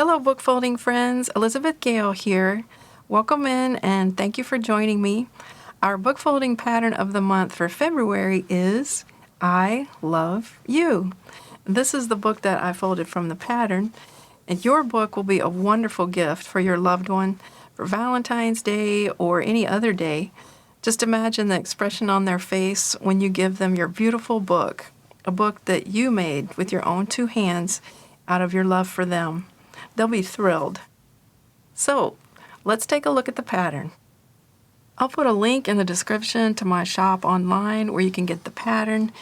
Hello, book folding friends. Elizabeth Gale here. Welcome in and thank you for joining me. Our book folding pattern of the month for February is I Love You. This is the book that I folded from the pattern, and your book will be a wonderful gift for your loved one for Valentine's Day or any other day. Just imagine the expression on their face when you give them your beautiful book, a book that you made with your own two hands out of your love for them. They'll be thrilled. So, let's take a look at the pattern. I'll put a link in the description to my shop online where you can get the pattern.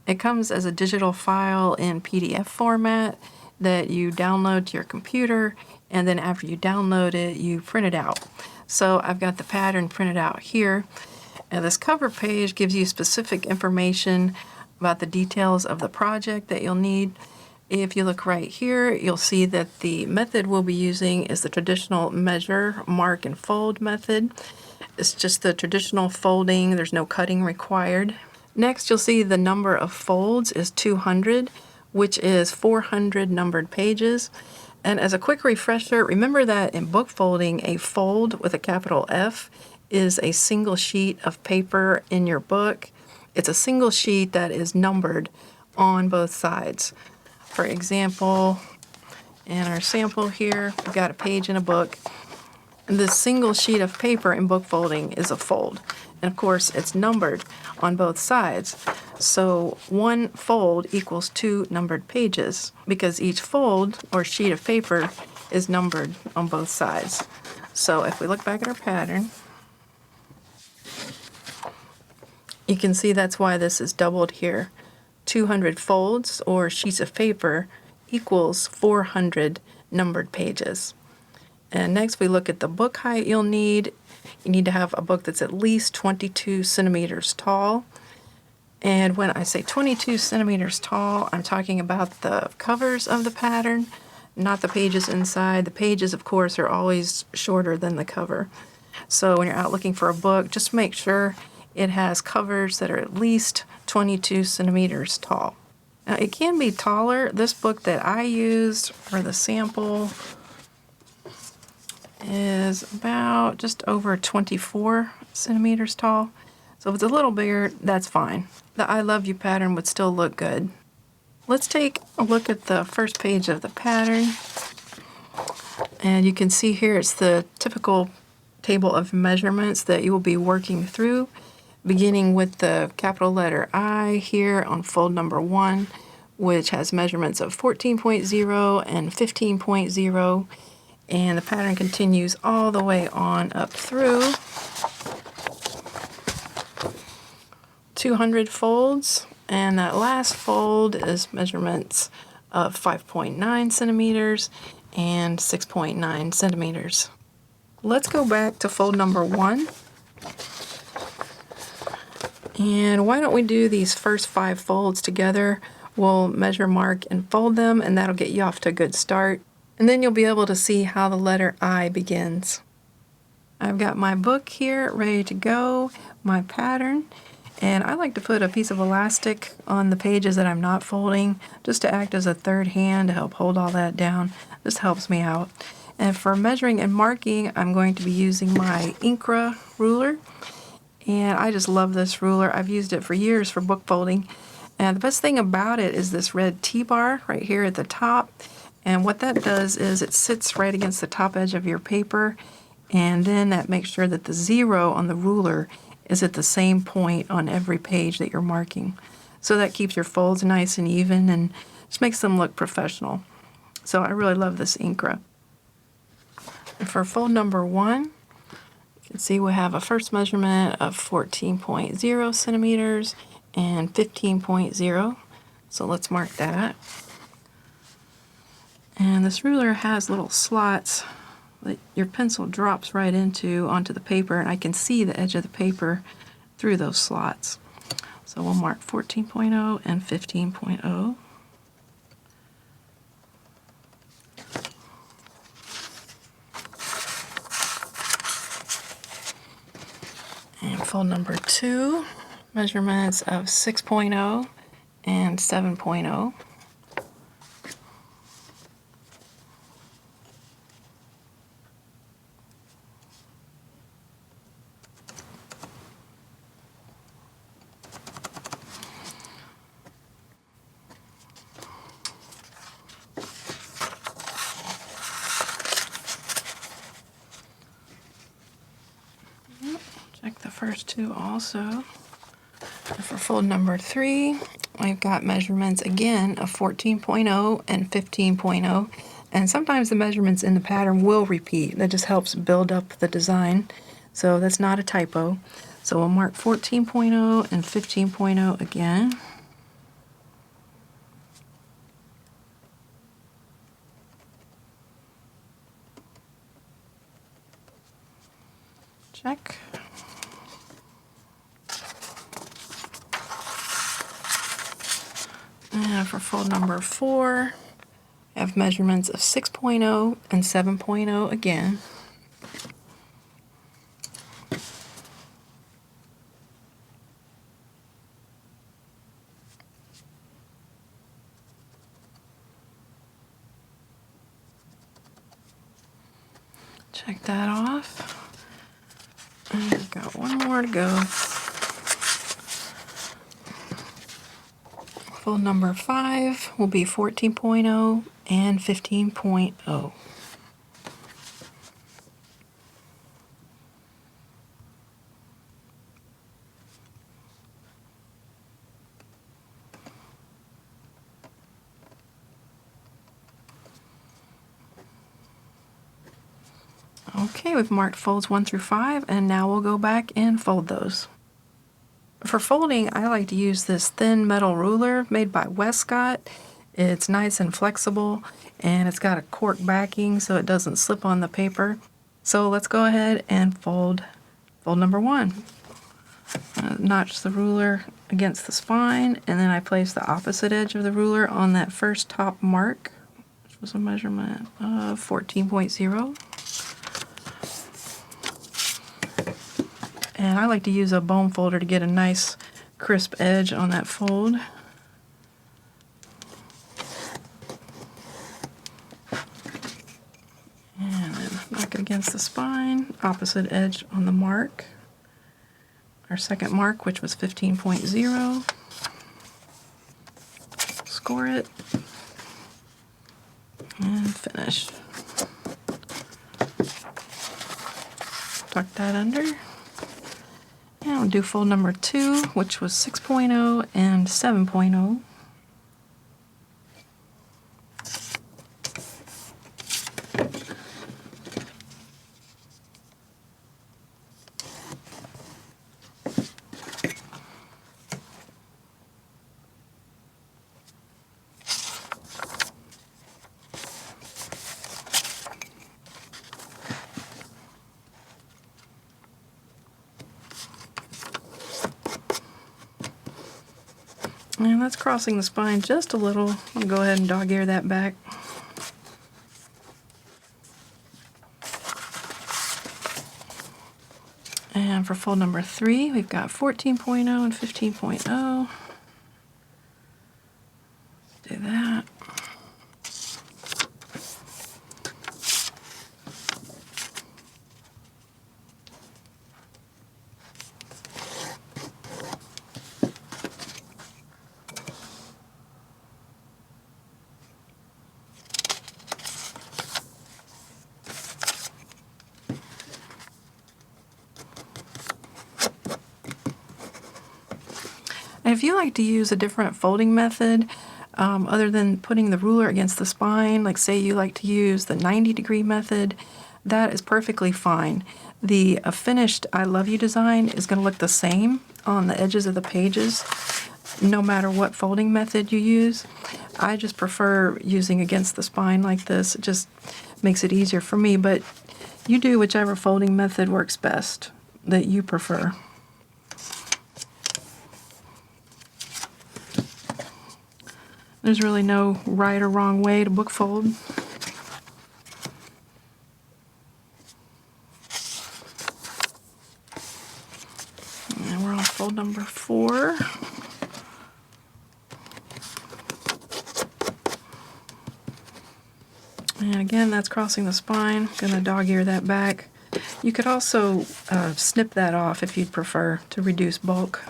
It comes as a digital file in PDF format that you download to your computer, and then after you download it, you print it out. So I've got the pattern printed out here. And this cover page gives you specific information about the details of the project that you'll need. If you look right here, you'll see that the method we'll be using is the traditional measure, mark, and fold method. It's just the traditional folding. There's no cutting required. Next, you'll see the number of folds is 200, which is 400 numbered pages. And as a quick refresher, remember that in book folding, a fold with a capital F is a single sheet of paper in your book. It's a single sheet that is numbered on both sides. For example, in our sample here, we've got a page in a book. And this single sheet of paper in book folding is a fold. And of course, it's numbered on both sides. So one fold equals 2 numbered pages because each fold or sheet of paper is numbered on both sides. So if we look back at our pattern, you can see that's why this is doubled here. 200 folds or sheets of paper equals 400 numbered pages. And next we look at the book height you'll need. You need to have a book that's at least 22 centimeters tall. And when I say 22 centimeters tall, I'm talking about the covers of the pattern, not the pages inside. The pages, of course, are always shorter than the cover. So when you're out looking for a book, just make sure it has covers that are at least 22 centimeters tall. Now, it can be taller. This book that I used for the sample is about just over 24 centimeters tall. So if it's a little bigger, that's fine. The I Love You pattern would still look good. Let's take a look at the first page of the pattern. And you can see here it's the typical table of measurements that you will be working through, beginning with the capital letter I here on fold number 1, which has measurements of 14.0 and 15.0. And the pattern continues all the way on up through 200 folds, and that last fold is measurements of 5.9 centimeters and 6.9 centimeters. Let's go back to fold number 1. And why don't we do these first 5 folds together? We'll measure, mark, and fold them, and that'll get you off to a good start. And then you'll be able to see how the letter I begins. I've got my book here ready to go, my pattern, and I like to put a piece of elastic on the pages that I'm not folding just to act as a third hand to help hold all that down. This helps me out. And for measuring and marking, I'm going to be using my Incra ruler. And I just love this ruler. I've used it for years for book folding. And the best thing about it is this red T-bar right here at the top. And what that does is it sits right against the top edge of your paper, and then that makes sure that the 0 on the ruler is at the same point on every page that you're marking. So that keeps your folds nice and even and just makes them look professional. So I really love this Incra. And for fold number 1, you can see we have a first measurement of 14.0 centimeters and 15.0. So let's mark that. And this ruler has little slots that your pencil drops right onto the paper, and I can see the edge of the paper through those slots. So we'll mark 14.0 and 15.0. And fold number 2, measurements of 6.0 and 7.0. first two also. For fold number 3, I've got measurements again of 14.0 and 15.0, and sometimes the measurements in the pattern will repeat. That just helps build up the design, so that's not a typo. So we'll mark 14.0 and 15.0 again. Check. And for fold number 4, I have measurements of 6.0 and 7.0 again. Check that off. And we've got one more to go. Fold number 5 will be 14.0 and 15.0. Okay, we've marked folds 1 through 5, and now we'll go back and fold those. For folding, I like to use this thin metal ruler made by Westcott. It's nice and flexible, and it's got a cork backing so it doesn't slip on the paper. So let's go ahead and fold number 1. Notch the ruler against the spine, and then I place the opposite edge of the ruler on that first top mark, which was a measurement of 14.0. And I like to use a bone folder to get a nice crisp edge on that fold. And then knock it against the spine, opposite edge on the mark. Our second mark, which was 15.0. Score it. And finish. Tuck that under. And we'll do fold number 2, which was 6.0 and 7.0. And that's crossing the spine just a little. I'll go ahead and dog ear that back. And for fold number 3, we've got 14.0 and 15.0. Let's do that. And if you like to use a different folding method, other than putting the ruler against the spine, like say you like to use the 90-degree method, that is perfectly fine. The finished I Love You design is going to look the same on the edges of the pages, no matter what folding method you use. I just prefer using against the spine like this. It just makes it easier for me, but you do whichever folding method works best that you prefer. There's really no right or wrong way to book fold. And we're on fold number 4. And again, that's crossing the spine. I'm gonna dog ear that back. You could also snip that off if you'd prefer to reduce bulk.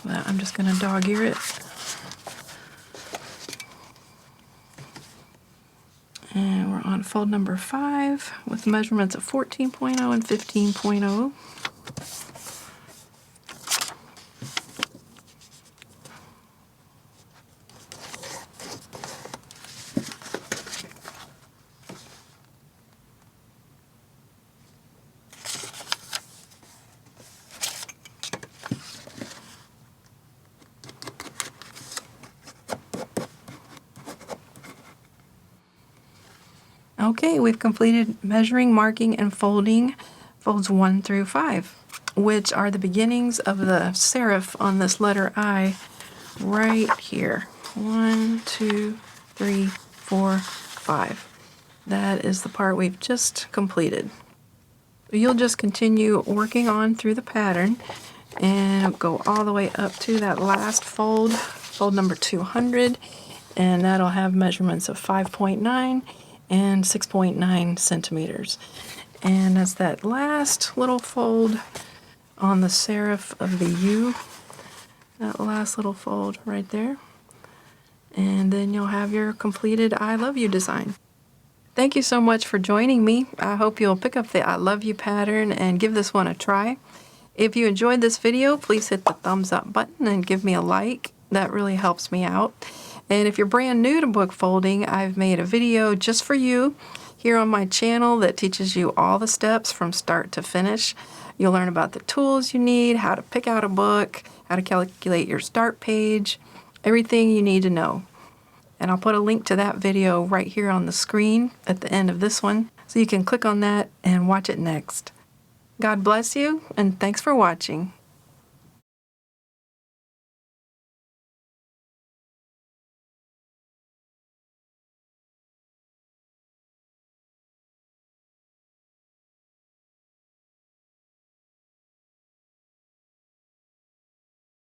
But I'm just gonna dog ear it. And we're on fold number 5 with measurements of 14.0 and 15.0. Okay, we've completed measuring, marking, and folding folds 1 through 5, which are the beginnings of the serif on this letter I right here. 1, 2, 3, 4, 5. That is the part we've just completed. You'll just continue working on through the pattern and go all the way up to that last fold, fold number 200, and that'll have measurements of 5.9 and 6.9 centimeters. And that's that last little fold on the serif of the U, that last little fold right there. And then you'll have your completed I Love You design. Thank you so much for joining me. I hope you'll pick up the I Love You pattern and give this one a try. If you enjoyed this video, please hit the thumbs up button and give me a like. That really helps me out. And if you're brand new to book folding, I've made a video just for you here on my channel that teaches you all the steps from start to finish. You'll learn about the tools you need, how to pick out a book, how to calculate your start page, everything you need to know. And I'll put a link to that video right here on the screen at the end of this one, so you can click on that and watch it next. God bless you, and thanks for watching.